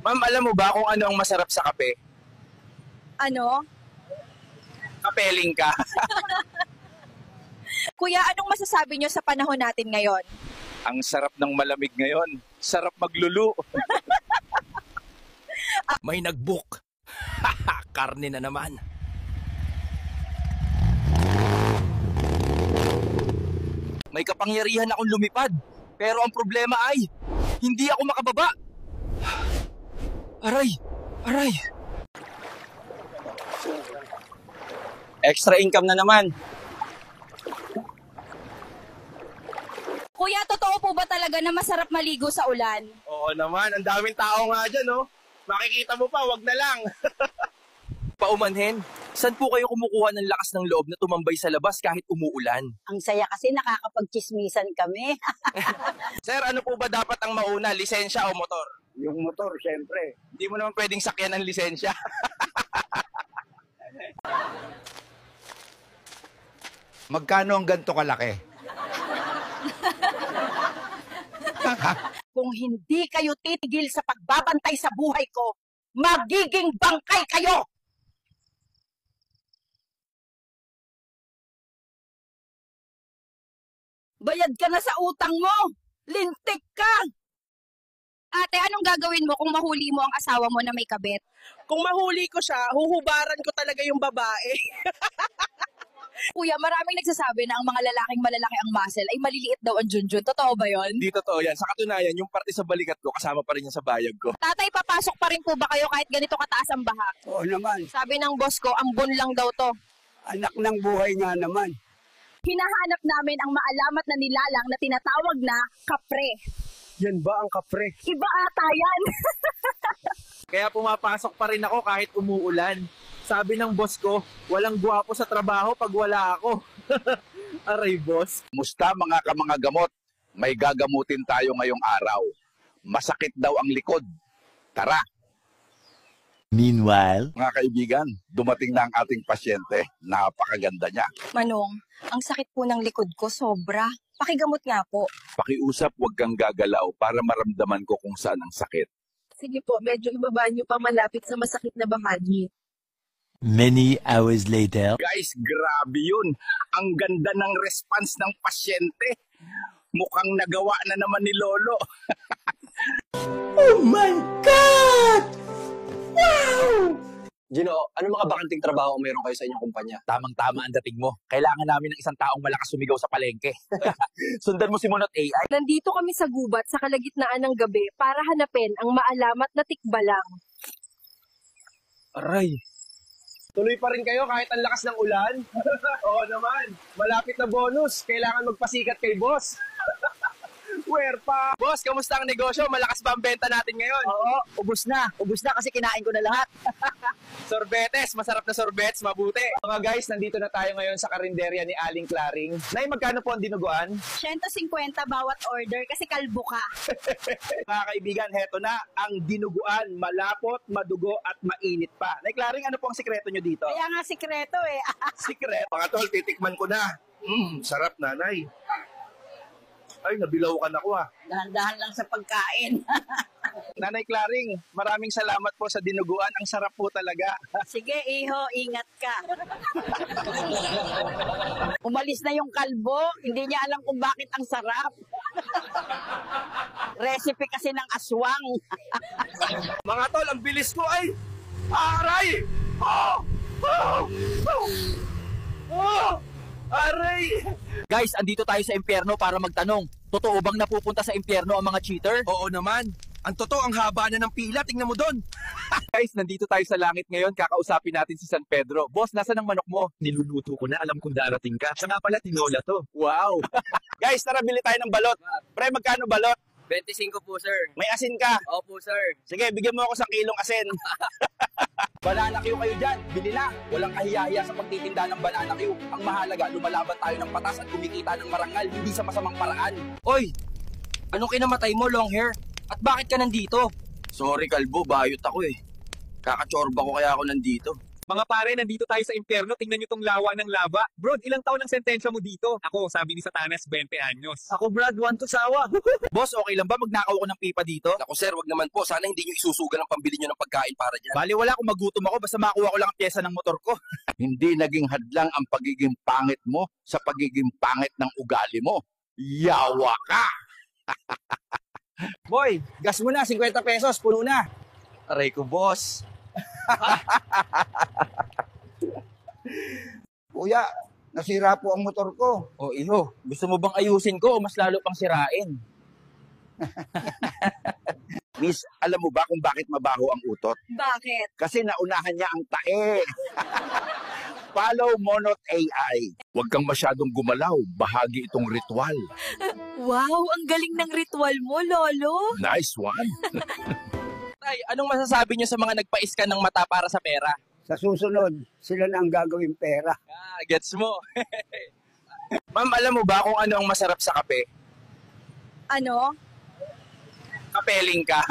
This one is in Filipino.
Ma'am, alam mo ba kung ano ang masarap sa kape? Ano? Kapeling ka. Kuya, anong masasabi nyo sa panahon natin ngayon? Ang sarap ng malamig ngayon. Sarap maglulu. May nag-book. Karne na naman. May kapangyarihan akong lumipad. Pero ang problema ay, hindi ako makababa. Aray! Aray! Extra income na naman. Kuya, totoo po ba talaga na masarap maligo sa ulan? Oo naman, ang daming tao nga dyan, oh. Makikita mo pa, wag na lang. Paumanhin, saan po kayo kumukuha ng lakas ng loob na tumambay sa labas kahit umuulan? Ang saya kasi nakakapagchismisan kami. Sir, ano po ba dapat ang mauna, lisensya o motor? Yung motor, syempre. Hindi mo naman pwedeng sakyan ng lisensya. Magkano ang ganito kalaki? Kung hindi kayo titigil sa pagbabantay sa buhay ko, magiging bangkay kayo! Bayad ka na sa utang mo! Lintik ka! Ate, anong gagawin mo kung mahuli mo ang asawa mo na may kabit? Kung mahuli ko siya, huhubaran ko talaga yung babae. Kuya, maraming nagsasabi na ang mga lalaking malalaki ang muscle ay maliliit daw ang junjun. Totoo ba yon? Hindi totoo yan. Sa katunayan, yung parte sa balikat ko, kasama pa rin yan sa bayag ko. Tatay, papasok pa rin po ba kayo kahit ganito kataas ang baha? Oo naman. Sabi ng boss ko, ambon lang daw to. Anak ng buhay nga naman. Hinahanap namin ang maalamat na nilalang na tinatawag na kapre. Yan ba ang kapre? Iba ata yan. Kaya pumapasok pa rin ako kahit umuulan. Sabi ng boss ko, walang guwapo sa trabaho pag wala ako. Aray, boss. Musta mga gamot? May gagamutin tayo ngayong araw. Masakit daw ang likod. Tara! Meanwhile, Mga kaibigan, dumating na ang ating pasyente. Napakaganda niya. Manong, ang sakit po ng likod ko sobra. Pakigamot nga po. Pakiusap, huwag kang gagalaw para maramdaman ko kung saan ang sakit. Sige po, medyo ibaba niyo pa malapit sa masakit na bahagi. many hours later. Guys, grabe yun. Ang ganda ng response ng pasyente. Mukhang nagawa na naman ni Lolo. Oh my God! Wow! Gino, ano mga bakanting trabaho meron kayo sa inyong kumpanya? Tamang-tama ang dating mo. Kailangan namin ng isang taong malakas sumigaw sa palengke. Sundan mo si Monot AI. Nandito kami sa gubat sa kalagitnaan ng gabi para hanapin ang maalamat na tikbalang. Aray. Tuloy pa rin kayo kahit ang lakas ng ulan? Oo naman. Malapit na bonus. Kailangan magpasikat kay boss. Where pa? Boss, kamusta ang negosyo? Malakas ba ang benta natin ngayon? Oo, ubus na. Ubus na kasi kinain ko na lahat. Sorbetes, masarap na sorbets, mabuti. Mga guys, nandito na tayo ngayon sa karinderya ni Aling Claring. Nay, magkano po ang dinuguan? 150 bawat order kasi kalbo ka. Mga kaibigan, heto na ang dinuguan. Malapot, madugo at mainit pa. Nay Claring, ano po ang sikreto nyo dito? Kaya nga sikreto eh. Sikreto. Mga tol, titikman ko na. Sarap nanay. Ay, nabilawkan ako ah. Dahan-dahan lang sa pagkain. Nanay Claring, maraming salamat po sa dinuguan. Ang sarap po talaga. Sige, iho, ingat ka. Umalis na yung kalbo. Hindi niya alam kung bakit ang sarap. Recipe kasi ng aswang. Mga tol, ang bilis ko ay... Aray! Oh! Oh! Oh! Oh! Aray! Guys, andito tayo sa impyerno para magtanong. Totoo bang napupunta sa impyerno ang mga cheater? Oo naman. Ang totoo, ang haba na ng pila. Tingnan mo doon. Guys, nandito tayo sa langit ngayon. Kakausapin natin si San Pedro. Boss, nasa ng manok mo? Niluluto ko na. Alam kong darating ka. Siya nga pala, tinola to. Wow. Guys, tara, bili tayo ng balot. Pre, magkano balot? 25 po, sir. May asin ka. Opo, sir. Sige, bigyan mo ako sa kilong asin. Banana Q kayo dyan. Bili na. Walang kahiyahiya sa pagtitinda ng Banana Q. Ang mahalaga, lumalaban tayo ng patas at kumikita ng marangal, hindi sa masamang paraan. Oy! Anong kinamatay mo, long hair? At bakit ka nandito? Sorry, kalbo. Bayot ako eh. Kakachorba ko kaya ako nandito. Mga pare, nandito tayo sa impyerno. Tingnan nyo tong lawa ng lava. Bro, ilang taon ang sentensya mo dito? Ako, sabi ni Satanas, 20 anyos. Ako Brad, want to sawa. Boss, okay lang ba magnakaw ako ng pipa dito? Ako sir, wag naman po. Sana hindi nyo isusugal ang pambili nyo ng pagkain para dyan. Bali wala kung magutom ako, basta makuha ko lang ang pyesa ng motor ko. Hindi naging hadlang ang pagiging pangit mo sa pagiging pangit ng ugali mo. Yawa ka! Boy, gas mo na, 50 pesos, puno na. Aray ko, boss. Kuya, nasira po ang motor ko. O iho, gusto mo bang ayusin ko o mas lalo pang sirain? Miss, alam mo ba kung bakit mabaho ang utot? Bakit? Kasi naunahan niya ang tae. Follow Monot AI. Huwag kang masyadong gumalaw. Bahagi itong ritual. Wow, ang galing ng ritual mo, Lolo. Nice one. Tay, anong masasabi niyo sa mga nagpa-scan ng mata para sa pera? Sa susunod, sila na ang gagawing pera. Ah, gets mo. Ma'am, alam mo ba kung ano ang masarap sa kape? Ano? Kapeling ka.